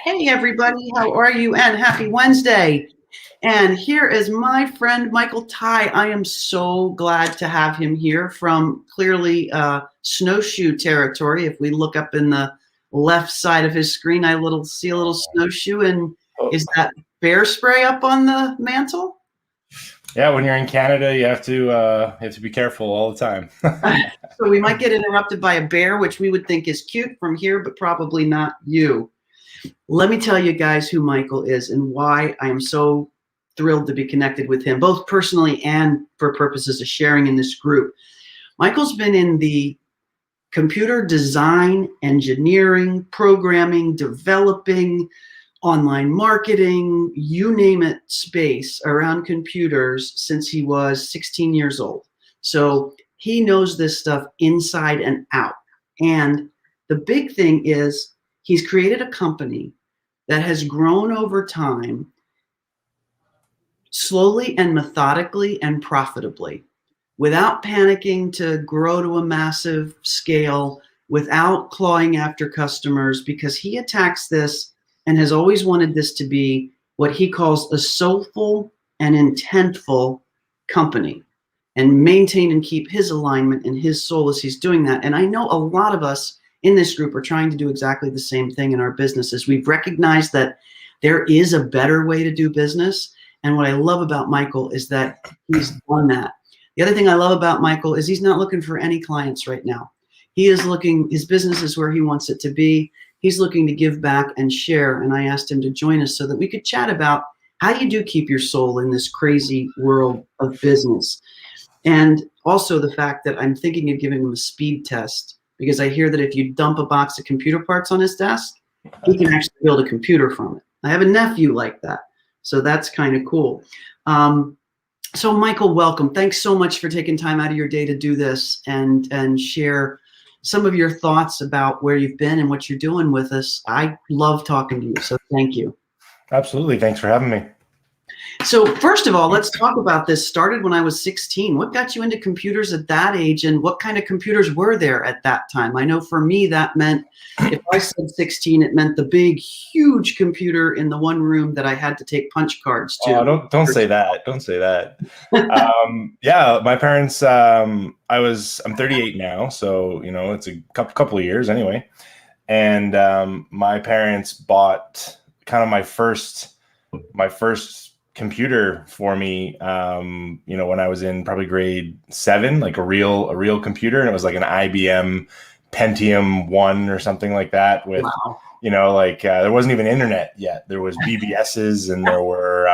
Hey, everybody, how are you? And happy Wednesday. And here is my friend, Michael Tighe. I am so glad to have him here from clearly snowshoe territory. If we look up in the left side of his screen, I see a little snowshoe. And is that bear spray up on the mantle? Yeah, when you're in Canada, you have to be careful all the time. So we might get interrupted by a bear, which we would think is cute from here, but probably not you. Let me tell you guys who Michael is and why I am so thrilled to be connected with him, both personally and for purposes of sharing in this group. Michael's been in the computer design, engineering, programming, developing, online marketing, you name it, space around computers since he was 16 years old. So he knows this stuff inside and out. And the big thing is he's created a company that has grown over time, slowly and methodically and profitably, without panicking to grow to a massive scale, without clawing after customers, because he attacks this and has always wanted this to be what he calls a soulful and intentful company, and maintain and keep his alignment and his soul as he's doing that. And I know a lot of us in this group are trying to do exactly the same thing in our businesses. We've recognized that there is a better way to do business. And what I love about Michael is that he's done that. The other thing I love about Michael is he's not looking for any clients right now. He is looking, his business is where he wants it to be. He's looking to give back and share. And I asked him to join us so that we could chat about how you do keep your soul in this crazy world of business. And also the fact that I'm thinking of giving him a speed test, because I hear that if you dump a box of computer parts on his desk, he can actually build a computer from it. I have a nephew like that. So that's kind of cool. So Michael, welcome. Thanks so much for taking time out of your day to do this and share some of your thoughts about where you've been and what you're doing with us. I love talking to you, so thank you. Absolutely. Thanks for having me. So first of all, let's talk about this. Started when I was 16. What got you into computers at that age, and what kind of computers were there at that time? I know for me that meant, if I said 16, it meant the big, huge computer in the one room that I had to take punch cards to. Oh, don't say that. Don't say that. Yeah, my parents. I'm 38 now, so it's a couple of years anyway. And my parents bought kind of my first computer for me, when I was in probably grade 7, like a real computer, and it was like an IBM Pentium 1 or something like that. With Wow. There wasn't even internet yet. There was BBSs and there were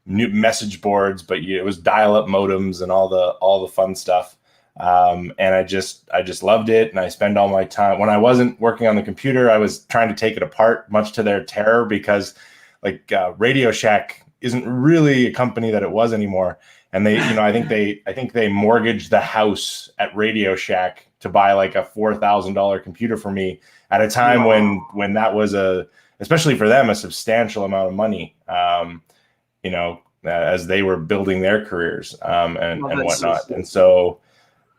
new message boards, but it was dial-up modems and all the fun stuff. And I just loved it, and I spend all my time when I wasn't working on the computer, I was trying to take it apart, much to their terror, because Radio Shack isn't really a company that it was anymore. And they, I think they mortgaged the house at Radio Shack to buy like a $4,000 computer for me at a time when that was especially for them, a substantial amount of money, as they were building their careers, and whatnot. And so,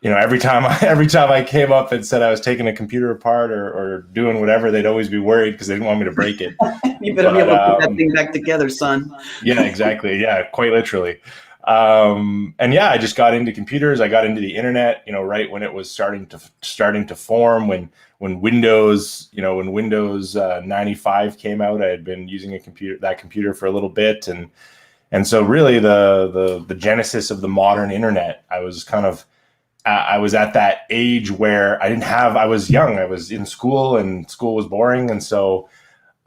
every time I came up and said I was taking a computer apart or doing whatever, they'd always be worried because they didn't want me to break it. You better be able to put that thing back together, son. Yeah, exactly. Yeah, quite literally. And yeah, I just got into computers. I got into the internet, right when it was starting to form, when Windows 95 came out. I had been using that computer for a little bit, and so really the genesis of the modern internet. I was at that age where I was young. I was in school, and school was boring, and so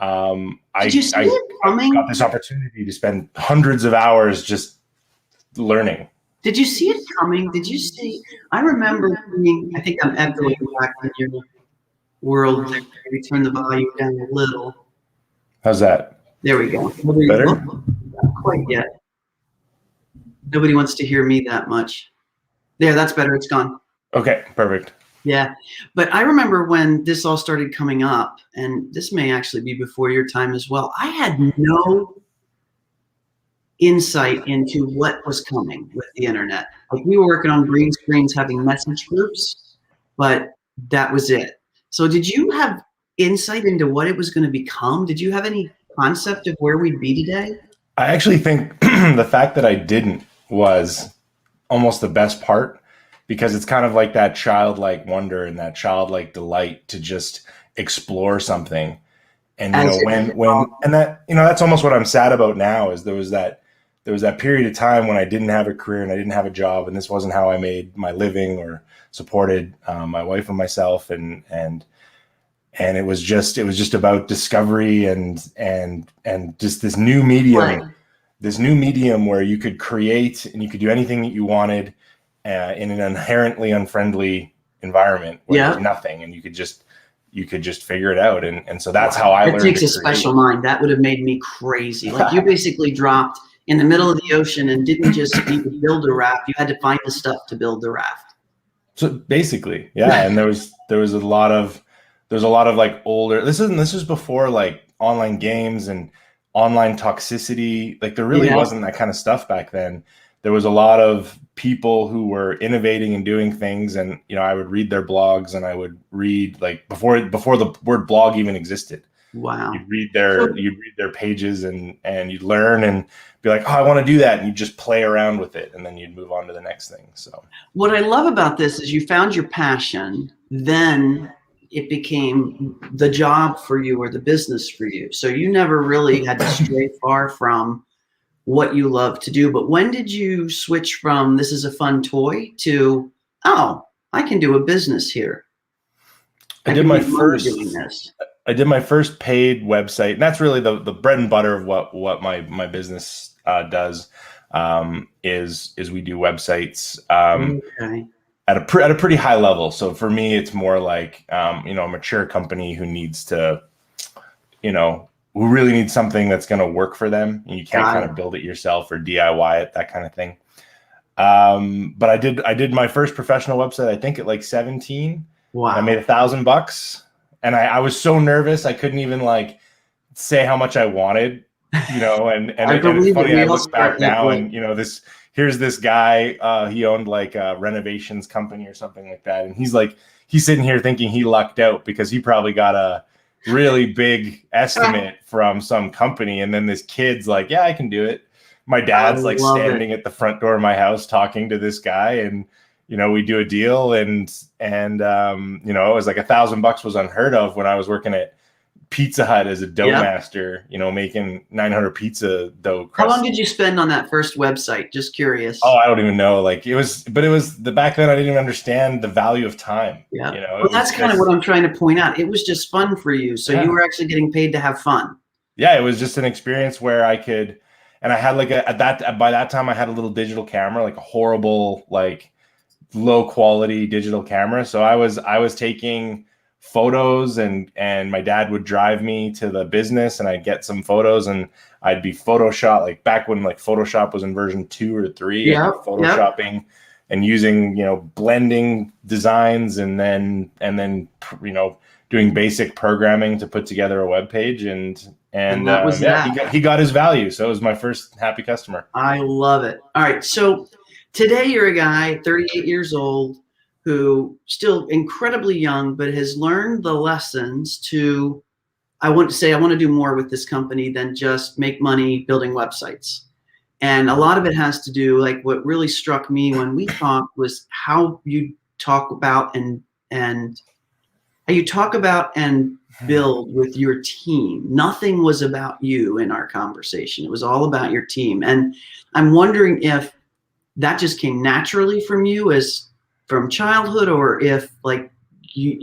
I got this opportunity to spend hundreds of hours just learning. Did you see it coming? Did you see? I remember being, I think I'm echoing back in your world. Maybe turn the volume down a little. How's that? There we go. Better? Not quite yet. Nobody wants to hear me that much. There, that's better. It's gone. Okay, perfect. Yeah. But I remember when this all started coming up, and this may actually be before your time as well. I had no insight into what was coming with the internet. Like, we were working on green screens, having message groups, but that was it. So did you have insight into what it was going to become? Did you have any concept of where we'd be today? I actually think the fact that I didn't was almost the best part, because it's kind of like that childlike wonder and that childlike delight to just explore something. And and that, that's almost what I'm sad about now, is there was that period of time when I didn't have a career and I didn't have a job, and this wasn't how I made my living or supported my wife and myself, and it was just about discovery and just this new medium. Right. This new medium where you could create and you could do anything that you wanted in an inherently unfriendly environment where there's nothing, and you could just figure it out. And so that's how I learned. It takes a special mind. That would have made me crazy. Like, you basically dropped in the middle of the ocean and didn't just need to build a raft. You had to find the stuff to build the raft. So basically, yeah. And there was a lot of like older, this was before like online games and online toxicity. Like, there really wasn't that kind of stuff back then. There was a lot of people who were innovating and doing things, and I would read their blogs, and I would read, like, before the word blog even existed. Wow. You'd read their pages, and you'd learn and be like, oh, I want to do that, and you just play around with it, and then you'd move on to the next thing. So what I love about this is you found your passion, then it became the job for you or the business for you. So you never really had to stray far from what you love to do. But when did you switch from this is a fun toy to, oh, I can do a business here? I did my first paid website, and that's really the bread and butter of what my business does. Is we do websites at a pretty high level. So for me, it's more like a mature company who needs to, who really needs something that's going to work for them, and you can't kind of build it yourself or DIY it, that kind of thing. But I did my first professional website, I think, at like 17. Wow. I made $1,000, and I was so nervous I couldn't even like say how much I wanted, and it's funny, I look back now and here's this guy, he owned like a renovations company or something like that, and he's sitting here thinking he lucked out because he probably got a really big estimate from some company, and then this kid's like, yeah, I can do it. My dad's like standing at the front door of my house talking to this guy, and we do a deal, and it was like $1,000 was unheard of when I was working at Pizza Hut as a dough master, making 900 pizza dough crust. How long did you spend on that first website? Just curious. Oh, I don't even know. Like, it was back then I didn't even understand the value of time. Yeah. Well, that's kind of what I'm trying to point out. It was just fun for you. So you were actually getting paid to have fun. Yeah. It was just an experience where I could, and I had like by that time I had a little digital camera, like a horrible, like low quality digital camera. So I was taking photos, and my dad would drive me to the business, and I'd get some photos, and I'd be Photoshop, like back when like Photoshop was in version 2 or 3, photoshopping and using, blending designs, and then doing basic programming to put together a web page, and that was he got his value. So it was my first happy customer. I love it. All right. So today you're a guy, 38 years old, who still incredibly young, but has learned the lessons to, I want to do more with this company than just make money building websites. And a lot of it has to do, like, what really struck me when we talked was how you talk about and build with your team. Nothing was about you in our conversation. It was all about your team. And I'm wondering if that just came naturally from you from childhood, or if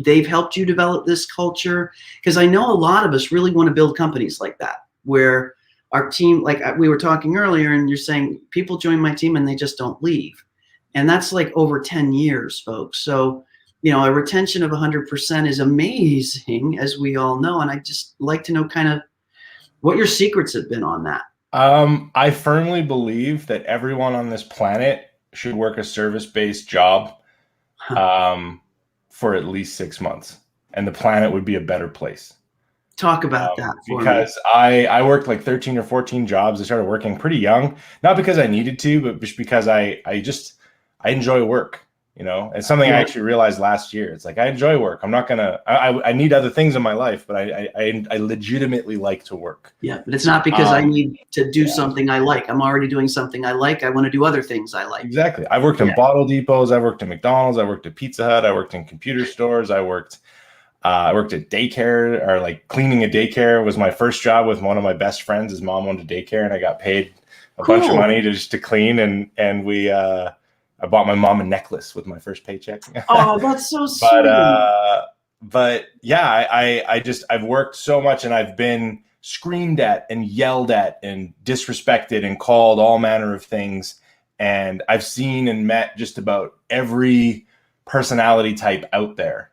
they've helped you develop this culture. Because I know a lot of us really want to build companies like that, where our team, like we were talking earlier, and you're saying people join my team and they just don't leave. And that's like over 10 years, folks. So, a retention of 100% is amazing, as we all know. And I just like to know kind of what your secrets have been on that. I firmly believe that everyone on this planet should work a service-based job for at least 6 months, and the planet would be a better place. Talk about that because I worked like 13 or 14 jobs. I started working pretty young, not because I needed to, but just because I enjoy work. It's something I Yeah. actually realized last year. It's like, I enjoy work. I'm not gonna, I need other things in my life, but I legitimately like to work. Yeah, but it's not because I need to do something I like. I'm already doing something I like. I want to do other things I like. Exactly. I've worked in bottle depots. I've worked at McDonald's. I worked at Pizza Hut. I worked in computer stores. I worked at daycare, or like cleaning a daycare was my first job with one of my best friends. His mom owned a daycare, and I got paid a bunch of money to clean. And I bought my mom a necklace with my first paycheck. Oh, that's so sweet. But yeah, I've worked so much, and I've been screamed at and yelled at and disrespected and called all manner of things. And I've seen and met just about every personality type out there,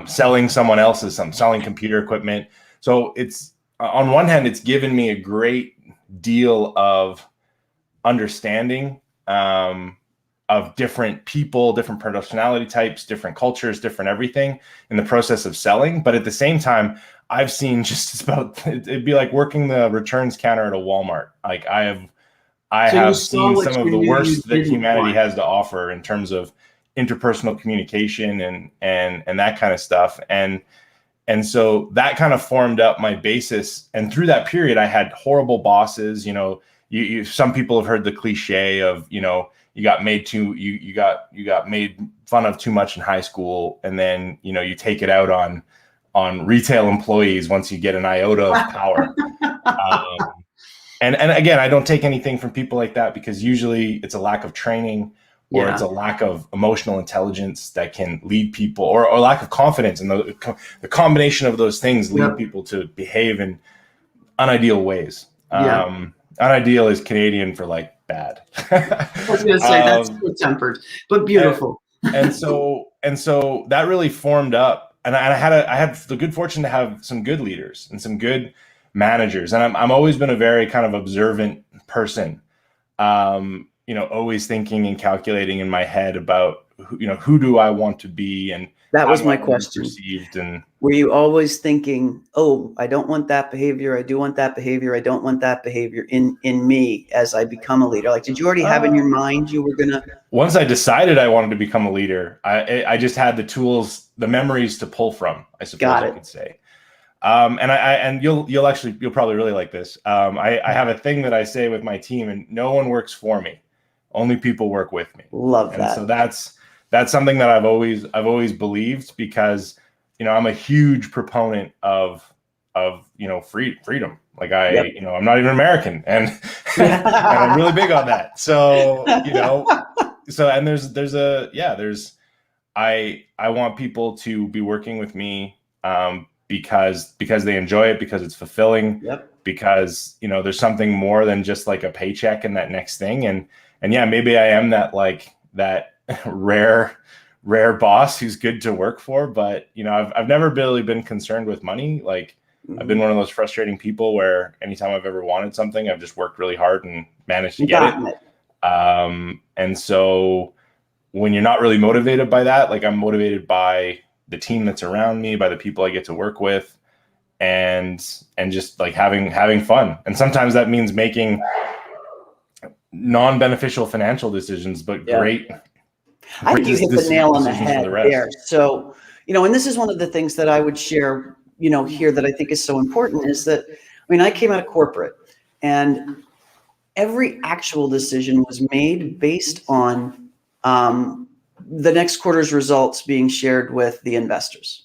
selling someone else's, selling computer equipment. So it's, on one hand, it's given me a great deal of understanding, of different people, different personality types, different cultures, different everything in the process of selling. But at the same time, I've seen just about, it'd be like working the returns counter at a Walmart. Like I have seen some of the worst that humanity has to offer in terms of interpersonal communication and that kind of stuff. And so that kind of formed up my basis. And through that period, I had horrible bosses. Some people have heard the cliche of, you got made fun of too much in high school, and then you take it out on retail employees once you get an iota of power. And again, I don't take anything from people like that, because usually it's a lack of training, or it's a lack of emotional intelligence that can lead people, or lack of confidence, and the combination of those things lead people to behave in unideal ways. Unideal is Canadian for like bad. I was going to say that's tempered, but beautiful. And so that really formed up, and I had the good fortune to have some good leaders and some good managers, and I'm always been a very kind of observant person. Always thinking and calculating in my head about who do I want to be, and that was my question. And were you always thinking, oh, I don't want that behavior, I do want that behavior, I don't want that behavior in me as I become a leader? Like, did you already have in your mind you were gonna? Once I decided I wanted to become a leader, I just had the tools, the memories to pull from, I suppose you could say. And you'll probably really like this. I have a thing that I say with my team, and no one works for me, only people work with me. Love that. And so that's something that I've always believed, because I'm a huge proponent of freedom. Like I'm not even American, and and I'm really big on that. So I want people to be working with me because they enjoy it, because it's fulfilling, because there's something more than just like a paycheck and that next thing. And yeah, maybe I am that rare boss who's good to work for, but I've never really been concerned with money. Like, I've been one of those frustrating people where anytime I've ever wanted something, I've just worked really hard and managed to get it. And so when you're not really motivated by that, like, I'm motivated by the team that's around me, by the people I get to work with, and just like having fun. And sometimes that means making non-beneficial financial decisions, but great. I think you hit the nail on the head there. So, and this is one of the things that I would share, here, that I think is so important, is that, I came out of corporate, and every actual decision was made based on the next quarter's results being shared with the investors.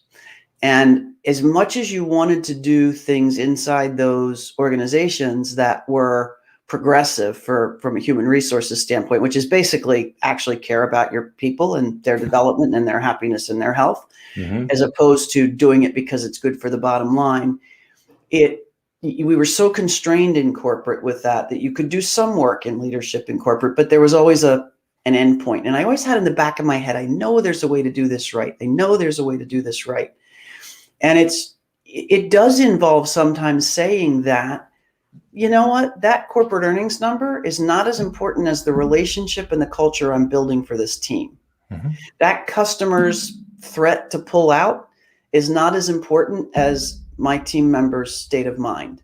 And as much as you wanted to do things inside those organizations that were progressive from a human resources standpoint, which is basically actually care about your people and their development and their happiness and their health, as opposed to doing it because it's good for the bottom line. We were so constrained in corporate with that you could do some work in leadership in corporate, but there was always an end point. And I always had in the back of my head, I know there's a way to do this right. I know there's a way to do this right. And it does involve sometimes saying that, you know what, that corporate earnings number is not as important as the relationship and the culture I'm building for this team. That customer's threat to pull out is not as important as my team members' state of mind.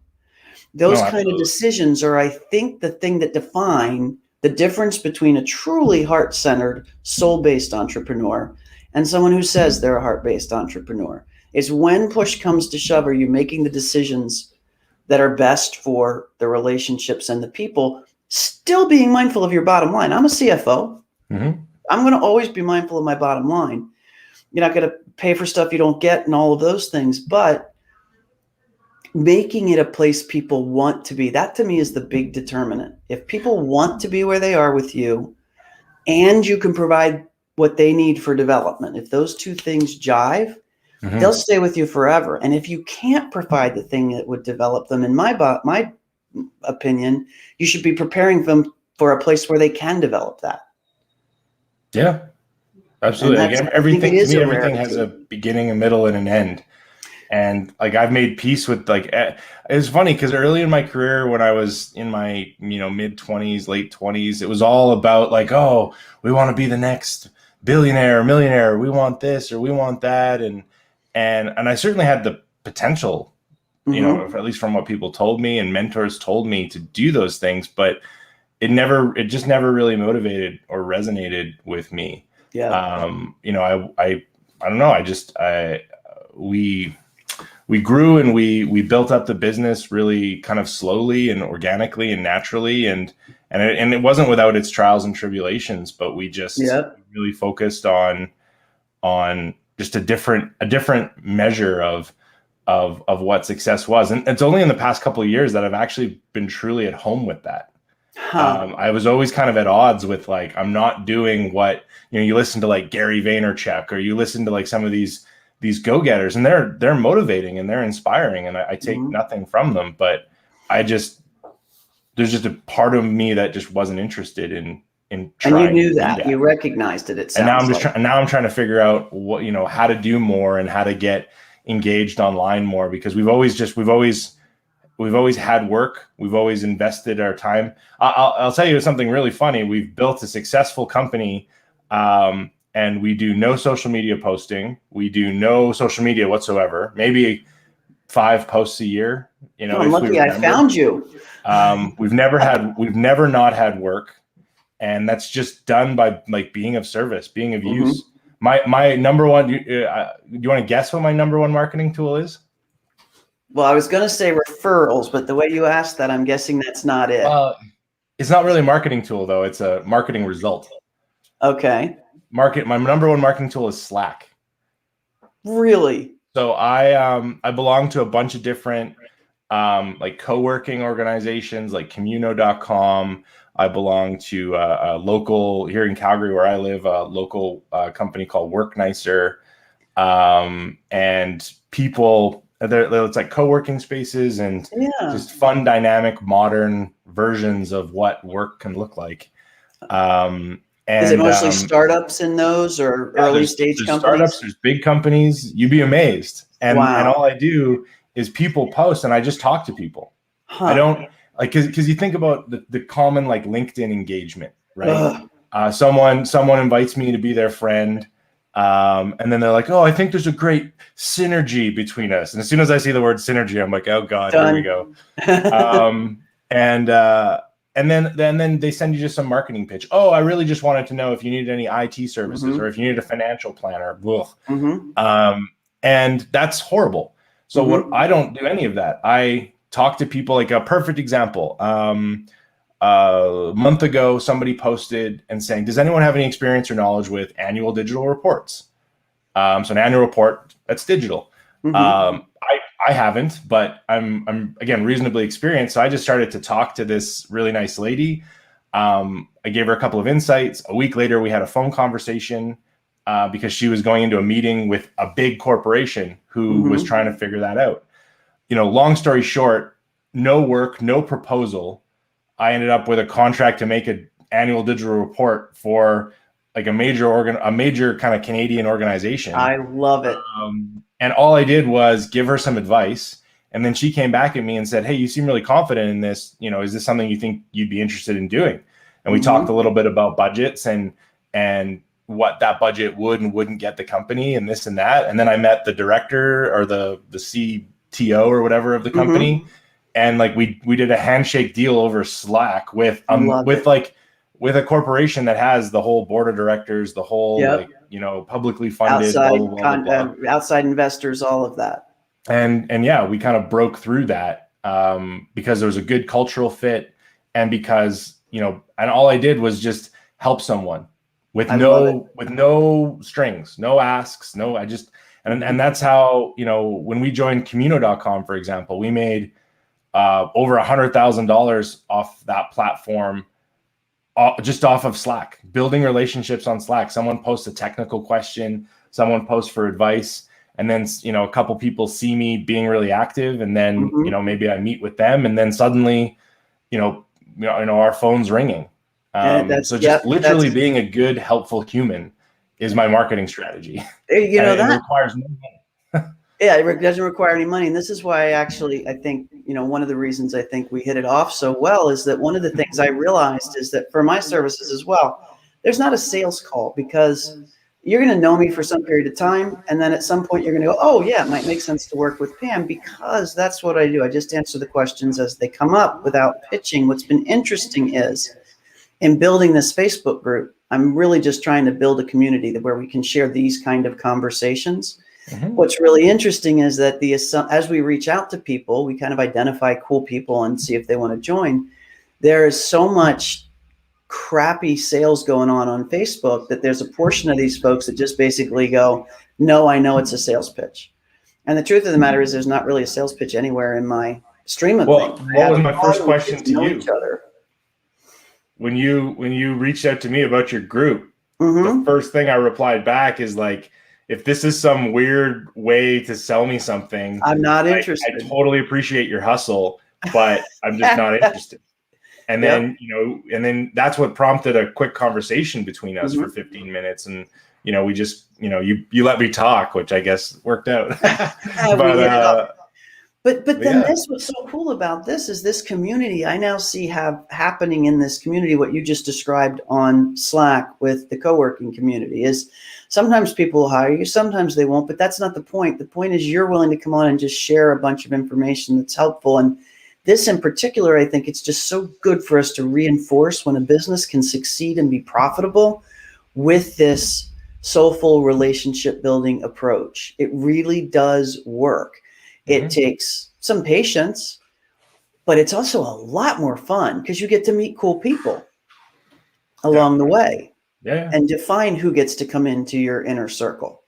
Those kind of decisions are, I think, the thing that define The difference between a truly heart-centered, soul-based entrepreneur and someone who says they're a heart-based entrepreneur is when push comes to shove, are you making the decisions that are best for the relationships and the people, still being mindful of your bottom line. I'm a CFO. Mm-hmm. I'm going to always be mindful of my bottom line. You're not going to pay for stuff you don't get and all of those things, but making it a place people want to be, that to me is the big determinant. If people want to be where they are with you and you can provide what they need for development, if those two things jive, they'll stay with you forever. And if you can't provide the thing that would develop them, in my opinion, you should be preparing them for a place where they can develop that. Yeah, absolutely. Again, everything to me, everything has a beginning, a middle, and an end. And like I've made peace with it's funny because early in my career, when I was in my mid 20s, late 20s, it was all about like, oh, we want to be the next billionaire or millionaire. We want this or we want that, and I certainly had the potential, at least from what people told me and mentors told me, to do those things, but it just never really motivated or resonated with me. Yeah. I don't know. We grew and we built up the business really kind of slowly and organically and naturally, and it wasn't without its trials and tribulations, but we just really focused on just a different measure of what success was. And it's only in the past couple of years that I've actually been truly at home with that. I was always kind of at odds with like, I'm not doing what, you listen to like Gary Vaynerchuk, or you listen to like some of these go-getters, and they're motivating and they're inspiring, and I take nothing from them, but there's just a part of me that just wasn't interested in trying. And you knew that. You recognized it. It sounds and now I'm trying to figure out what, how to do more and how to get engaged online more, because we've always had work. We've always invested our time. I'll tell you something really funny. We've built a successful company, and we do no social media posting. We do no social media whatsoever. Maybe 5 posts a year. I'm lucky I found you. We've never not had work, and that's just done by like being of service, being of use. My number one. Do you want to guess what my number one marketing tool is? Well, I was going to say referrals, but the way you asked that, I'm guessing that's not it. It's not really a marketing tool, though. It's a marketing result. Okay. My number one marketing tool is Slack. Really? So I belong to a bunch of different like co-working organizations like Communo.com. I belong to a local here in Calgary where I live, a local company called Work Nicer, and people. It's like co-working spaces and just fun, dynamic, modern versions of what work can look like. And is it mostly startups in those, or early stage companies? Startups, there's big companies. You'd be amazed. And all I do is people post, and I just talk to people. I don't like because you think about the common like LinkedIn engagement, right? Someone invites me to be their friend. And then they're like, oh, I think there's a great synergy between us. And as soon as I see the word synergy, I'm like, oh God, Here we go. And then they send you just some marketing pitch. Oh, I really just wanted to know if you needed any IT services or if you needed a financial planner. And that's horrible. So I don't do any of that. I talk to people. Like a perfect example. A month ago, somebody posted and saying, does anyone have any experience or knowledge with annual digital reports? So an annual report that's digital. I haven't, but I'm again reasonably experienced. So I just started to talk to this really nice lady. I gave her a couple of insights. A week later, we had a phone conversation because she was going into a meeting with a big corporation who was trying to figure that out. Long story short, no work, no proposal. I ended up with a contract to make an annual digital report for like a major kind of Canadian organization. I love it. And all I did was give her some advice. And then she came back at me and said, hey, you seem really confident in this. Is this something you think you'd be interested in doing? And we talked a little bit about budgets and what that budget would and wouldn't get the company and this and that. And then I met the director or the CTO or whatever of the company. And like we did a handshake deal over Slack with with a corporation that has the whole board of directors, the whole Yep. like, you know, publicly funded, blah, blah, blah, blah, blah. Outside investors, all of that. And yeah, we kind of broke through that because there was a good cultural fit, and because, you know, and all I did was just help someone with no strings, no asks, no, I just, and that's how, you know, when we joined Communo.com, for example, we made over $100,000 off that platform, just off of Slack, building relationships on Slack. Someone posts a technical question, someone posts for advice, and then, you know, a couple people see me being really active, and then, you know, maybe I meet with them, and then suddenly, you know, our phone's ringing. So just literally being a good, helpful human is my marketing strategy. You know, that it requires no money. Yeah, it doesn't require any money. And this is why I think, you know, one of the reasons I think we hit it off so well is that one of the things I realized is that for my services as well, there's not a sales call, because you're going to know me for some period of time. And then at some point you're going to go, oh yeah, it might make sense to work with Pam, because that's what I do. I just answer the questions as they come up without pitching. What's been interesting is in building this Facebook group, I'm really just trying to build a community where we can share these kind of conversations. Mm-hmm. What's really interesting is that as we reach out to people, we kind of identify cool people and see if they want to join. There is so much crappy sales going on Facebook that there's a portion of these folks that just basically go, no, I know it's a sales pitch. And the truth of the matter is there's not really a sales pitch anywhere in my stream of things. What was my first question to you? When you reached out to me about your group, the first thing I replied back is like, if this is some weird way to sell me something, I'm not interested. I totally appreciate your hustle, but I'm just not interested. And then, you know, and then that's what prompted a quick conversation between us for 15 minutes. And, you know, we just, you know, you let me talk, which I guess worked out. But then this, what's so cool about this is this community I now see happening in this community, what you just described on Slack with the co-working community is sometimes people will hire you, sometimes they won't, but that's not the point. The point is you're willing to come on and just share a bunch of information that's helpful. And this in particular, I think it's just so good for us to reinforce when a business can succeed and be profitable with this soulful relationship building approach. It really does work. It takes some patience, but it's also a lot more fun because you get to meet cool people along the way and define who gets to come into your inner circle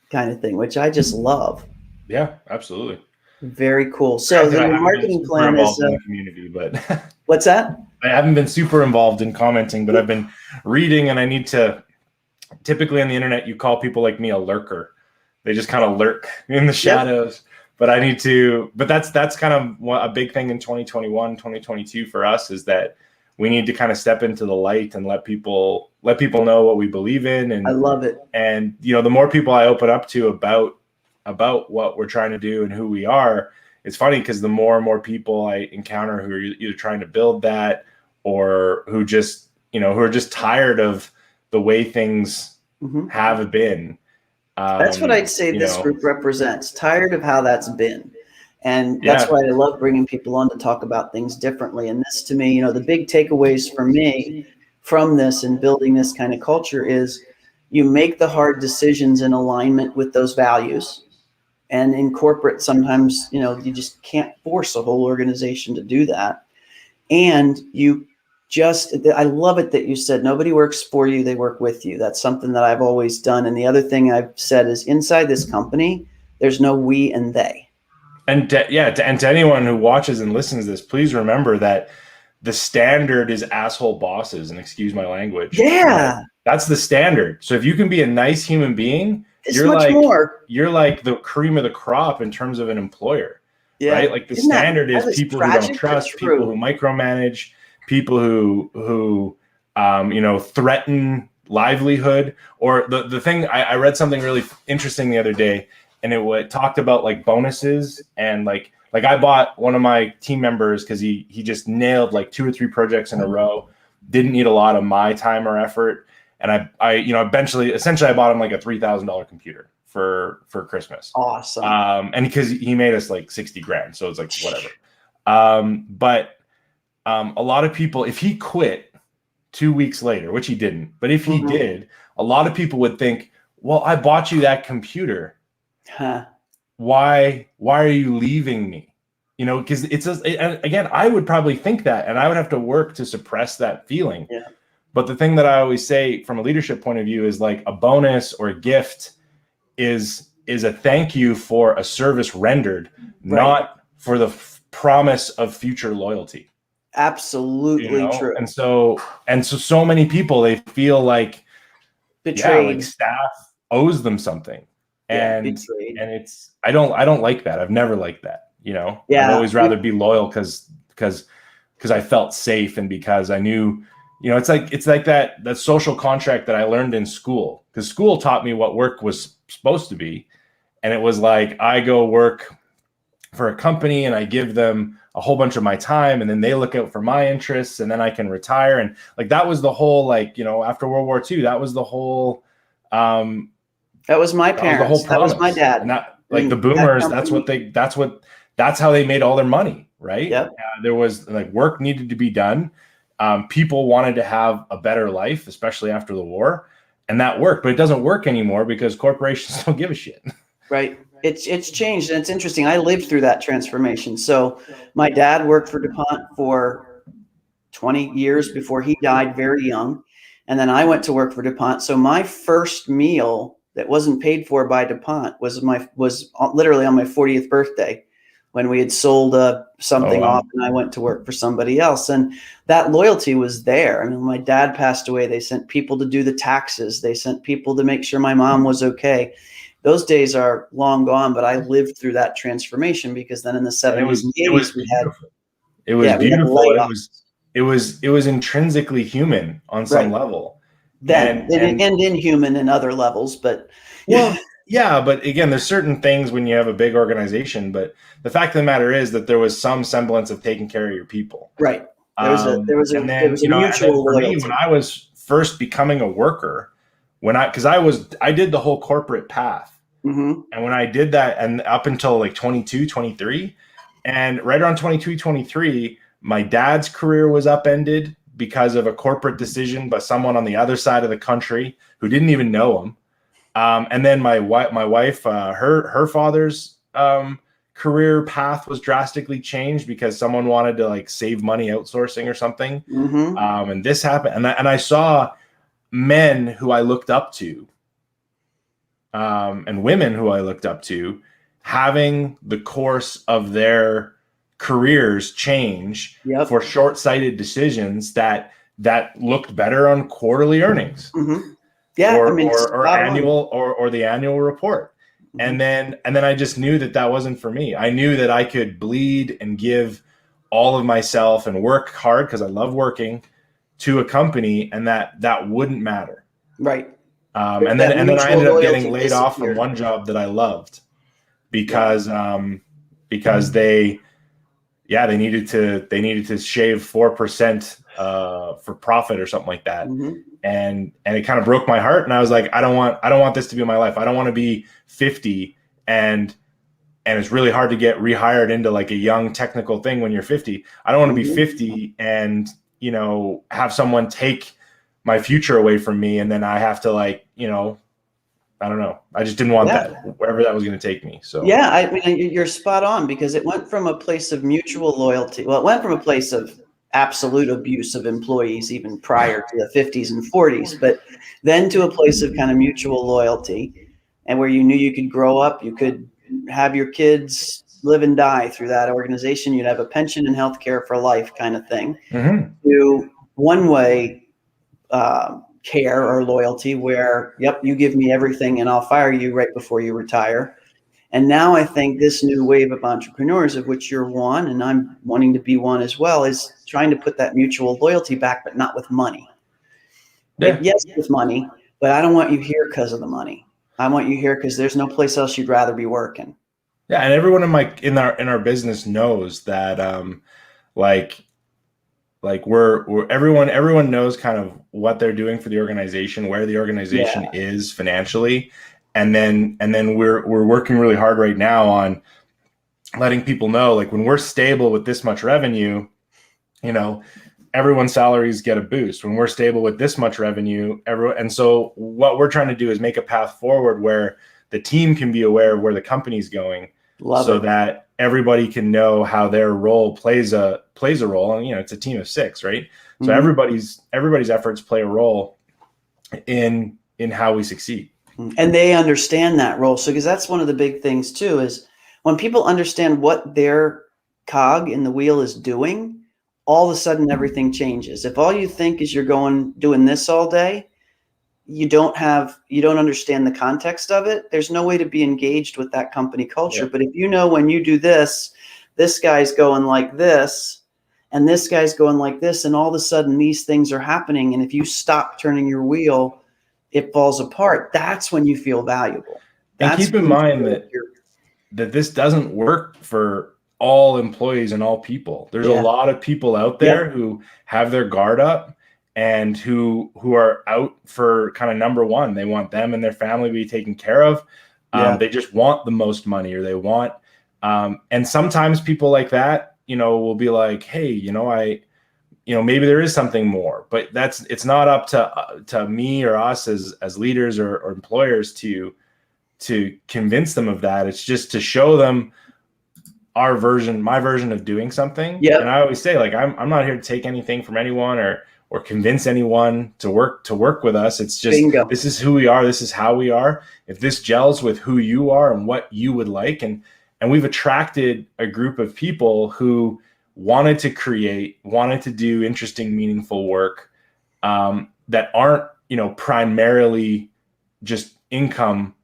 kind of thing, which I just love. Yeah, absolutely. Very cool. So the marketing plan is in the community, but what's that? I haven't been super involved in commenting, but I've been reading, and I need to. Typically on the internet, you call people like me a lurker. They just kind of lurk in the shadows, but I need to. But that's kind of a big thing in 2021, 2022 for us is that we need to kind of step into the light and let people know what we believe in. And I love it. And you know, the more people I open up to about what we're trying to do and who we are, it's funny because the more and more people I encounter who are either trying to build that or who just, you know, who are just tired of the way things have been. That's what I'd say this group represents. Tired of how that's been. And that's why I love bringing people on to talk about things differently. And this, to me, you know, the big takeaways for me from this and building this kind of culture is you make the hard decisions in alignment with those values. And in corporate, sometimes, you know, you just can't force a whole organization to do that. And I love it that you said nobody works for you, they work with you. That's something that I've always done. And the other thing I've said is inside this company, there's no we and they. And to anyone who watches and listens to this, please remember that the standard is asshole bosses, and excuse my language. Yeah. That's the standard. So if you can be a nice human being, you're like the cream of the crop in terms of an employer. Yeah. Right? Like the standard is people who don't trust, people who micromanage, people who you know, threaten livelihood. Or the thing, I read something really interesting the other day, and it talked about like bonuses and like I bought one of my team members because he just nailed like 2 or 3 projects in a row, didn't need a lot of my time or effort. And I you know, essentially I bought him like a $3,000 computer for Christmas. Awesome. And because he made us like 60 grand. So it's like, whatever. But a lot of people, if he quit 2 weeks later, which he didn't, but if he Mhm. did, a lot of people would think, well, I bought you that computer. Huh. Why are you leaving me? You know, because again, I would probably think that, and I would have to work to suppress that feeling. Yeah. But the thing that I always say from a leadership point of view is like a bonus or a gift is a thank you for a service rendered, Right. not for the promise of future loyalty. Absolutely true. And so many people, they feel like, Betrayed. like staff owes them something. And betrayed. it's, I don't like that. I've never liked that. Yeah. I'd always rather be loyal because I felt safe, and because I knew, it's like that social contract that I learned in school, because school taught me what work was supposed to be. And it was like, I go work for a company and I give them a whole bunch of my time, and then they look out for my interests, and then I can retire. And like, that was the whole, like, after World War II, that was the whole, that was my parents. That was my dad. And that, like, the boomers, that's how they made all their money. Right. Yep. There was, like, work needed to be done. People wanted to have a better life, especially after the war, and that worked. But it doesn't work anymore because corporations don't give a shit. Right. It's changed, and it's interesting. I lived through that transformation. So my dad worked for DuPont for 20 years before he died very young. And then I went to work for DuPont. So my first meal that wasn't paid for by DuPont was literally on my 40th birthday, when we had sold something off, and I went to work for somebody else. And that loyalty was there. I mean, when my dad passed away, they sent people to do the taxes. They sent people to make sure my mom was okay. Those days are long gone, but I lived through that transformation, because then in the 70s and 80s we had beautiful. It was intrinsically human on some level. Then and inhuman in other levels, but but again, there's certain things when you have a big organization, but the fact of the matter is that there was some semblance of taking care of your people. Right. There was a mutual loyalty. When I was first becoming a worker, because I did the whole corporate path. Mm-hmm. And when I did that, and up until like 22, 23, and right around 22, 23, my dad's career was upended because of a corporate decision by someone on the other side of the country who didn't even know him. And then my wife, her father's career path was drastically changed because someone wanted to, like, save money outsourcing or something. Mm-hmm. And this happened, and I saw men who I looked up to, and women who I looked up to, having the course of their careers change for short-sighted decisions that looked better on quarterly earnings. Mm-hmm. Yeah, or annual or the annual report. Mm-hmm. And then I just knew that wasn't for me. I knew that I could bleed and give all of myself and work hard, because I love working, to a company, and that wouldn't matter. Right. And then I ended up getting laid off from one job that I loved because they needed to shave 4% for profit or something like that. Mm-hmm. And it kind of broke my heart. And I was like, I don't want this to be my life. I don't want to be 50 and it's really hard to get rehired into like a young technical thing when you're 50. I don't want to be 50 and, have someone take my future away from me. And then I have to, like, I don't know. I just didn't want that, wherever that was going to take me. So, yeah, I mean, you're spot on, because it went from a place of mutual loyalty. Well, it went from a place of absolute abuse of employees even prior to the 50s and 40s, but then to a place of kind of mutual loyalty, and where you knew you could grow up, you could have your kids live and die through that organization. You'd have a pension and healthcare for life kind of thing. Mm-hmm. To one-way care or loyalty, where, you give me everything and I'll fire you right before you retire. And now I think this new wave of entrepreneurs, of which you're one, and I'm wanting to be one as well, is trying to put that mutual loyalty back, but not with money. Yeah. Yes, with money, but I don't want you here because of the money. I want you here because there's no place else you'd rather be working. Yeah, and everyone in our business knows that, everyone knows kind of what they're doing for the organization, where the organization is financially, and then we're working really hard right now on letting people know, like, when we're stable with this much revenue, everyone's salaries get a boost. When we're stable with this much revenue, and so what we're trying to do is make a path forward where the team can be aware of where the company's going, that everybody can know how their role plays a role. And it's a team of 6, right? So everybody's efforts play a role in how we succeed. And they understand that role. So because that's one of the big things too, is when people understand what their cog in the wheel is doing, all of a sudden everything changes. If all you think is you're doing this all day, you don't understand the context of it. There's no way to be engaged with that company culture. Yeah. But if when you do this guy's going like this, and this guy's going like this, and all of a sudden these things are happening. And if you stop turning your wheel, it falls apart. That's when you feel valuable. And keep in mind that this doesn't work for all employees and all people. There's a lot of people out there who have their guard up and who are out for kind of number one. They want them and their family to be taken care of. They just want the most money, or they want, and sometimes people like that, will be like, hey, maybe there is something more, but it's not up to me or us as leaders or employers to convince them of that. It's just to show them my version of doing something. Yeah. And I always say, like, I'm not here to take anything from anyone or convince anyone to work with us. It's just, bingo. This is who we are. This is how we are. If this gels with who you are and what you would like, and we've attracted a group of people who wanted to do interesting, meaningful work that aren't, primarily just income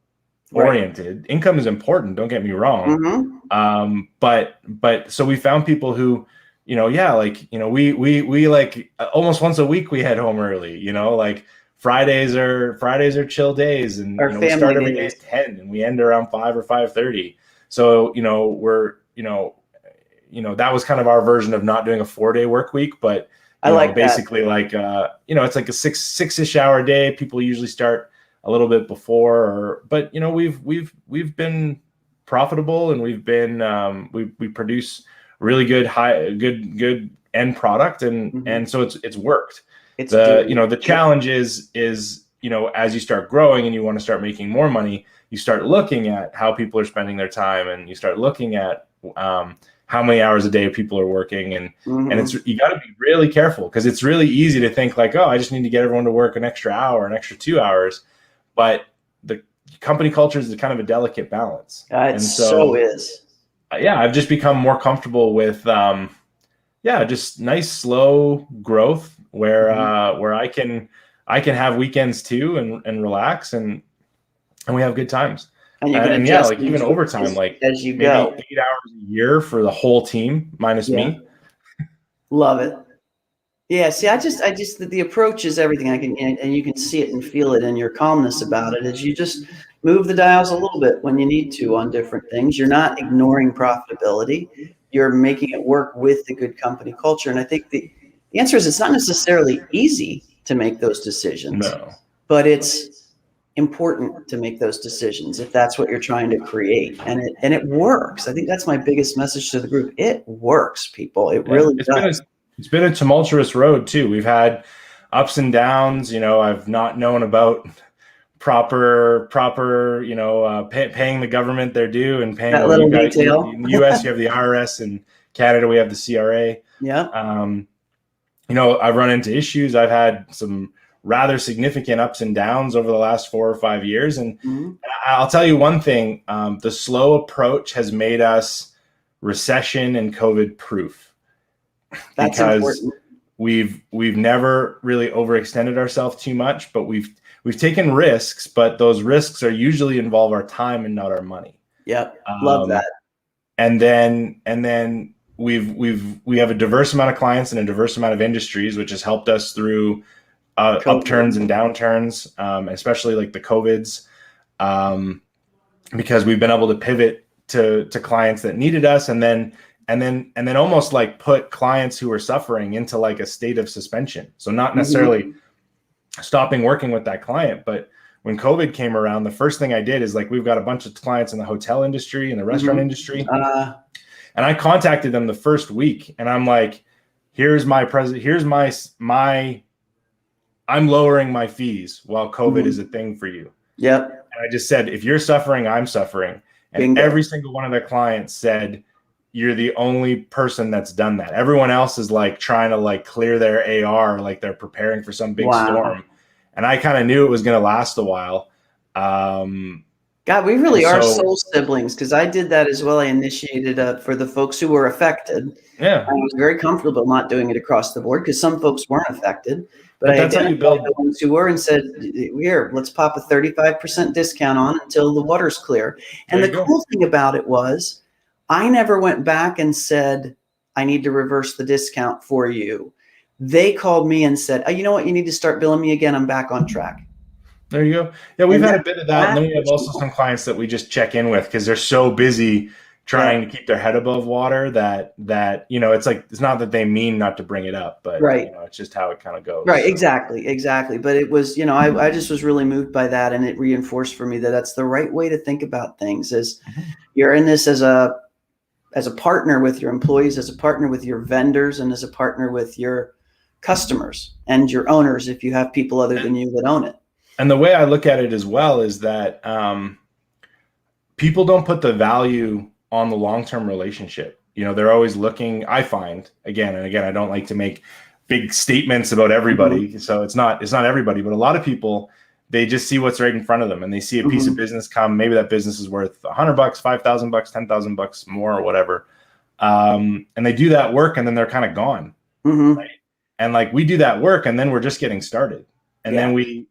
oriented. Right. Income is important. Don't get me wrong. Mm-hmm. But so we found people who, we like almost once a week we head home early, like Fridays are chill days, and we start every day at 10 and we end around 5 or 5:30. So, we're, that was kind of our version of not doing a 4-day work week, but basically that. It's like a six-ish hour day. People usually start a little bit before, but we've been profitable, and we've been, we produce really good end product. And so it's worked. The challenge is, as you start growing and you want to start making more money, you start looking at how people are spending their time, and you start looking at how many hours a day people are working, and you got to be really careful, because it's really easy to think like, oh, I just need to get everyone to work an extra hour, an extra 2 hours, but the company culture is kind of a delicate balance. So is. I've just become more comfortable with just nice slow growth where I can have weekends too and relax and we have good times. And you can like even overtime, like as you go, 8 hours a year for the whole team minus me. Love it. Yeah. See, I just the approach is everything. And you can see it and feel it in your calmness about it, as you just move the dials a little bit when you need to on different things. You're not ignoring profitability. You're making it work with the good company culture. And I think the answer is, it's not necessarily easy to make those decisions, but it's important to make those decisions if that's what you're trying to create, and it works. I think that's my biggest message to the group. It works, people. It really does. It's been a tumultuous road too. We've had ups and downs. I've not known about proper paying the government their due, and paying that little detail. In the US you have the IRS, and Canada we have the CRA. I've run into issues. I've had some rather significant ups and downs over the last 4 or 5 years. And I'll tell you one thing, the slow approach has made us recession and COVID proof. That's because important. We've never really overextended ourselves too much, but we've taken risks, but those risks are usually involve our time and not our money. Yep. Love that. And then we have a diverse amount of clients and a diverse amount of industries, which has helped us through upturns and downturns, especially like the COVIDs, because we've been able to pivot to clients that needed us, and then almost like put clients who were suffering into like a state of suspension. So not necessarily stopping working with that client, but when COVID came around, the first thing I did is, like, we've got a bunch of clients in the hotel industry and the restaurant industry, and I contacted them the first week, and I'm like, here's my I'm lowering my fees while COVID is a thing for you. Yep. And I just said, if you're suffering, I'm suffering. And Bingo. every single one of the clients said, you're the only person that's done that. Everyone else is like trying to like clear their AR, like they're preparing for some big storm. And I kind of knew it was going to last a while. God, we really are soul siblings, because I did that as well. I initiated for the folks who were affected. Yeah. I was very comfortable not doing it across the board because some folks weren't affected. But that's how you build the ones who were and said, here, let's pop a 35% discount on until the water's clear. And the cool thing about it was I never went back and said, I need to reverse the discount for you. They called me and said, oh, you know what? You need to start billing me again. I'm back on track. There you go. Yeah, we've had a bit of that. And then we have also some clients that we just check in with because they're so busy trying to keep their head above water that it's like, it's not that they mean not to bring it up, but it's just how it kind of goes. Right. So. Exactly. But it was, I just was really moved by that. And it reinforced for me that that's the right way to think about things, is you're in this as a partner with your employees, as a partner with your vendors, and as a partner with your customers and your owners, if you have people other than you that own it. And the way I look at it as well is that people don't put the value on the long-term relationship. They're always looking, I find, again and again, I don't like to make big statements about everybody. So it's not everybody, but a lot of people, they just see what's right in front of them, and they see a piece of business come. Maybe that business is worth $100, $5,000, $10,000 more or whatever. And they do that work and then they're kind of gone. Right? And like, we do that work and then we're just getting started. And then we've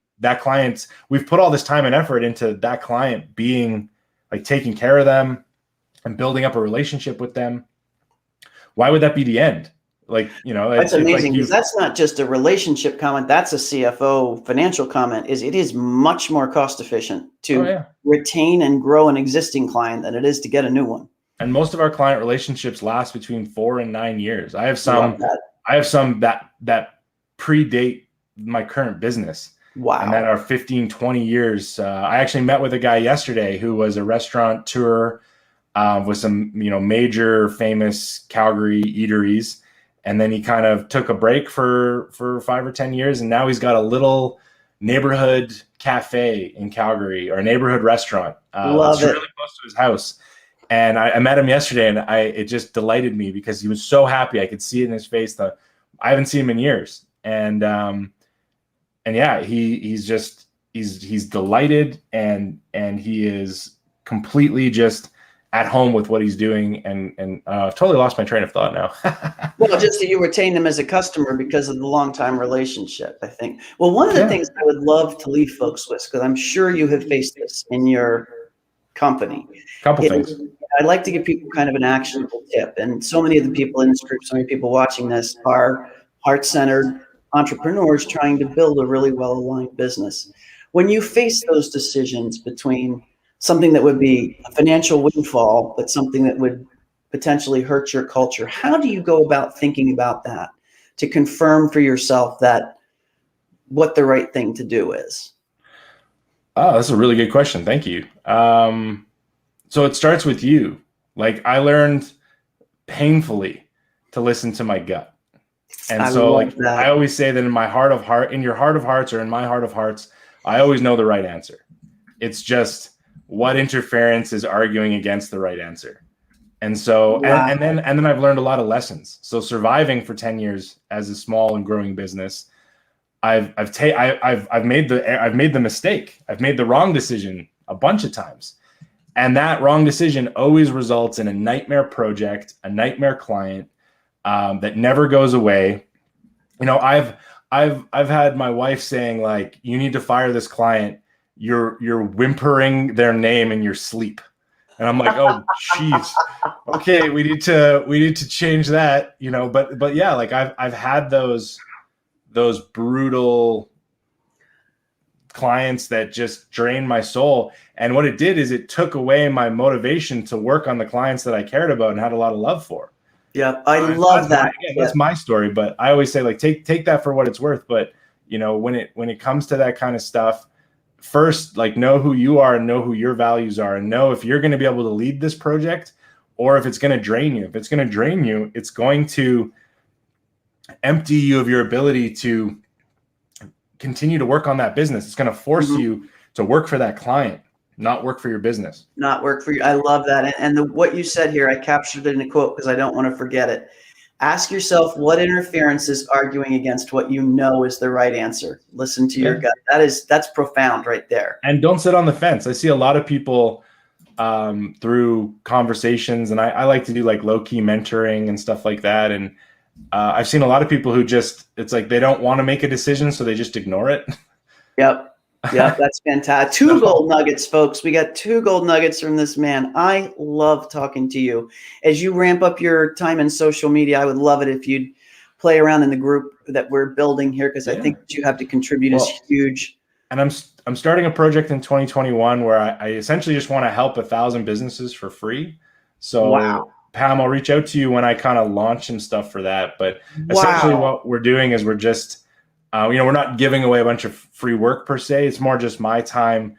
put all this time and effort into that client being like taking care of them and building up a relationship with them. Why would that be the end? Like, that's amazing, because that's not just a relationship comment. That's a CFO financial comment. It is much more cost efficient to retain and grow an existing client than it is to get a new one. And most of our client relationships last between 4 and 9 years. I have some that predate my current business. Wow. And that are 15, 20 years. I actually met with a guy yesterday who was a restaurateur with some, major famous Calgary eateries. And then he kind of took a break for 5 or 10 years. And now he's got a little neighborhood cafe in Calgary, or a neighborhood restaurant. Love it. Really close to his house. And I met him yesterday, and it just delighted me because he was so happy. I could see it in his face. I haven't seen him in years. And yeah, he's delighted, and he is completely just at home with what he's doing, and I've totally lost my train of thought now. Well, just that you retain them as a customer because of the long-time relationship, I think. Well, one of the things I would love to leave folks with, because I'm sure you have faced this in your company. Couple things. I'd like to give people kind of an actionable tip, and so many of the people in this group, so many people watching this are heart-centered entrepreneurs trying to build a really well-aligned business. When you face those decisions between something that would be a financial windfall, but something that would potentially hurt your culture, how do you go about thinking about that to confirm for yourself that what the right thing to do is? Oh, that's a really good question. Thank you. So it starts with you. Like, I learned painfully to listen to my gut. And I always say that in my heart of heart, in your heart of hearts, or in my heart of hearts, I always know the right answer. It's just what interference is arguing against the right answer. And so, and then I've learned a lot of lessons. So surviving for 10 years as a small and growing business, I've made the mistake. I've made the wrong decision a bunch of times. And that wrong decision always results in a nightmare project, a nightmare client, that never goes away. I've had my wife saying, like, you need to fire this client. You're whimpering their name in your sleep. And I'm like, oh, geez. Okay, we need to change that, but yeah, like I've had those brutal clients that just drain my soul. And what it did is it took away my motivation to work on the clients that I cared about and had a lot of love for. Yeah, I love that. That's my story, but I always say, like, take that for what it's worth. But when it comes to that kind of stuff, first, like, know who you are and know who your values are, and know if you're going to be able to lead this project or if it's going to drain you. If it's going to drain you, it's going to empty you of your ability to continue to work on that business. It's going to force you to work for that client, not work for your business. Not work for you. I love that. And what you said here, I captured it in a quote because I don't want to forget it. Ask yourself what interference is arguing against what you know is the right answer. Listen to your gut. That's profound right there. And don't sit on the fence. I see a lot of people through conversations, and I like to do like low-key mentoring and stuff like that. And I've seen a lot of people who it's like they don't want to make a decision, so they just ignore it. Yep, that's fantastic. 2 gold nuggets, folks. We got 2 gold nuggets from this man. I love talking to you. As you ramp up your time in social media, I would love it if you'd play around in the group that we're building here, because I think what you have to contribute is huge. And I'm starting a project in 2021 where I essentially just want to help 1,000 businesses for free. So Pam, I'll reach out to you when I kind of launch some stuff for that. But essentially what we're doing is we're just, we're not giving away a bunch of free work per se. It's more just my time,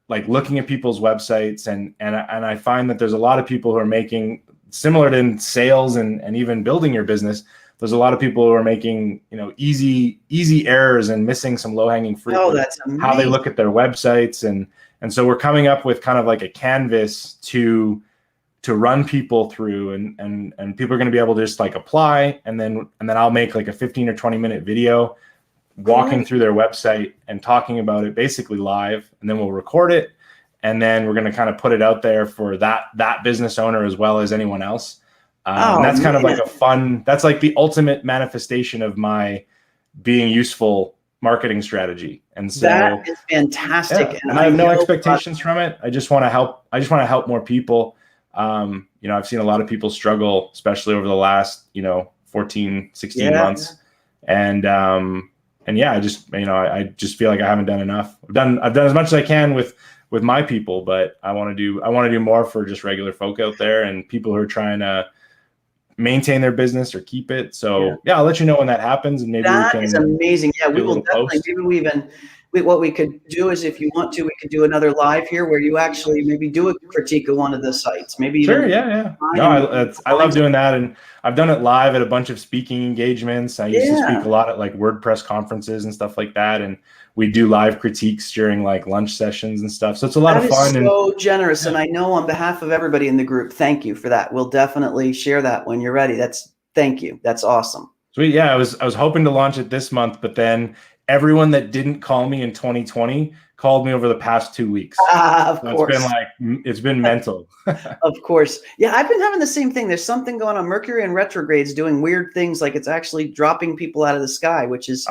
like looking at people's websites. And I find that there's a lot of people who are making, similar to sales and even building your business, there's a lot of people who are making, easy errors and missing some low-hanging fruit. Oh, that's amazing. How they look at their websites. And so we're coming up with kind of like a canvas to run people through, and people are going to be able to just like apply, and then I'll make like a 15 or 20-minute video walking through their website and talking about it basically live, and then we'll record it, and then we're going to kind of put it out there for that business owner as well as anyone else. And that's kind of like that's like the ultimate manifestation of my being useful marketing strategy. And so that is fantastic. Yeah. And I have no expectations from it. I just want to help. I just want to help more people. I've seen a lot of people struggle, especially over the last, 14, 16 months. And I just feel like I haven't done enough. I've done as much as I can with my people, but I want to do more for just regular folk out there and people who are trying to maintain their business or keep it. So I'll let you know when that happens, and maybe that is amazing. Yeah, we will definitely. Maybe what we could do is, if you want to, we could do another live here where you actually maybe do a critique of one of the sites. Maybe sure, yeah. No, I love doing that, and I've done it live at a bunch of speaking engagements. I used to speak a lot at like WordPress conferences and stuff like that, and we do live critiques during like lunch sessions and stuff. So it's a lot of fun. So generous, and I know on behalf of everybody in the group, thank you for that. We'll definitely share that when you're ready. Thank you. That's awesome. Sweet. Yeah, I was hoping to launch it this month, but then everyone that didn't call me in 2020 called me over the past 2 weeks. Of course. It's been mental. Of course. Yeah, I've been having the same thing. There's something going on. Mercury in retrograde's doing weird things, like it's actually dropping people out of the sky, which is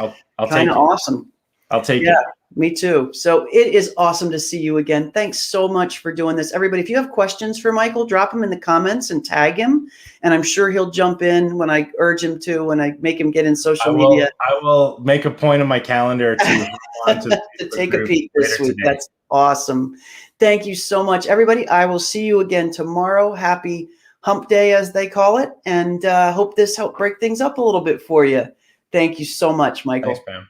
kind of awesome. I'll take it. Yeah, me too. So it is awesome to see you again. Thanks so much for doing this. Everybody, if you have questions for Michael, drop them in the comments and tag him. And I'm sure he'll jump in when I urge him to, when I make him get in social media. I will make a point in my calendar to take a peek this week. That's awesome. Thank you so much, everybody. I will see you again tomorrow. Happy hump day, as they call it. And hope this helped break things up a little bit for you. Thank you so much, Michael. Thanks, Pam.